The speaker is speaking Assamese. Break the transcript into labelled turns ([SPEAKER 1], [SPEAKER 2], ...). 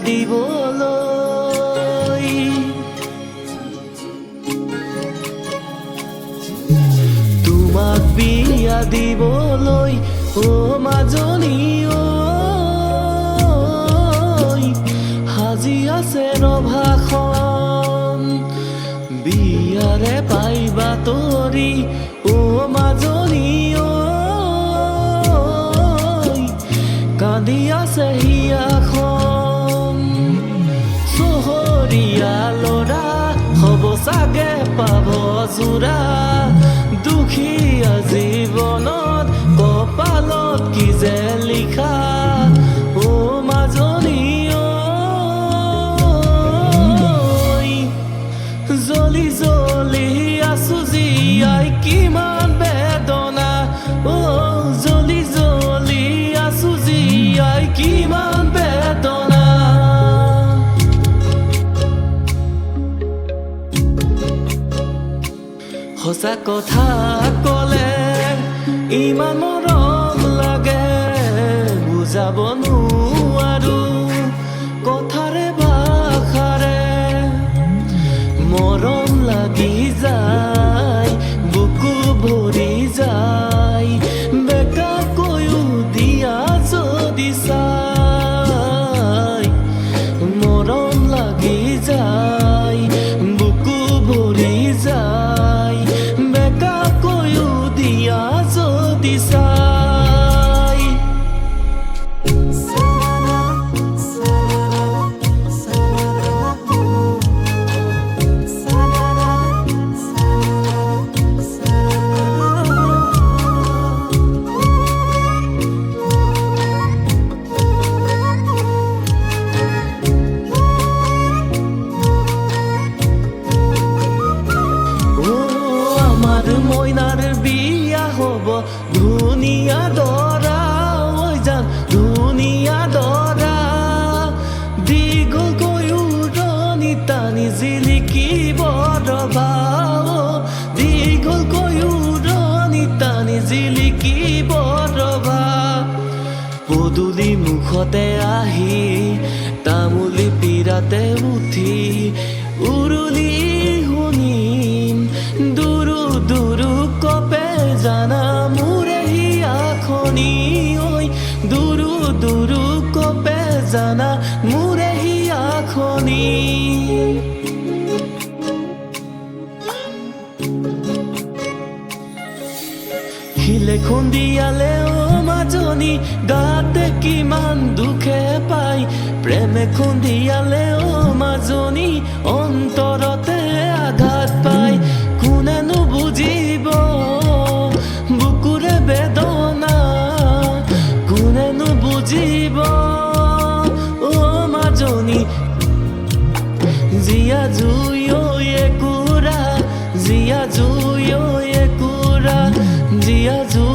[SPEAKER 1] দিবলৈ তোমাক বিয়া দিবলৈ ও মাজনী ঐ সাজি আছে ৰভাখন বিয়াৰে পাইবা তৰি ও মাজনী ঐ কান্দি আছে হিয়াখন চহৰীয়া ল'ৰা হ'ব চাগে পাব জোৰা দুখীয়া জীৱনত কপালত কি যে লিখা ও মাজনী ঐ জ্বলি জ্বলি আছো জীয়াই কিমান বেদনা ও জ্বলি জ্বলি আছো জীয়াই কিমান বেদনা সঁচা কথা ক'লে ইমান মৰম লাগে বুজাব নোৱাৰো কথাৰে ভাষাৰে মৰম লাগি যায় বুকু ভৰি যায় বেকা কৈও দিয়া যদি চাই মৰম লাগি যায় বুকু ভৰি যায় বেকা কৈও দিয়া যদি চাই মইনাৰ বিয়া হ'ব ধুনীয়া দৰা ঐ জান ধুনীয়া দৰা দীঘল কৈও ৰণি টানি জিলিকিব ৰবা দীঘল কৈও ৰণি টানি জিলিকিব ৰবা পদূলি মুখতে আহি তামুলি পীৰাতে উঠি উৰুলি শুনিম দুৰু দুৰু কপে জানা মোৰে হিয়াখনি ঐ দুৰু দুৰু কপে জানা মোৰে হিয়াখনি শিলে খুন্দিয়ালে ও মাজনী গাতে কিমান দুখে পাই প্ৰেমে খুন্দিয়ালে ও মাজনী অন্তৰতে আঘাত পাই কোনেনো বুজিব বুকুৰে বেদনা কোনেনো বুজিব ও মাজনী জীয়া জুই ঐ একুৰা জীয়া জুই ঐ একুৰা জীয়া জুই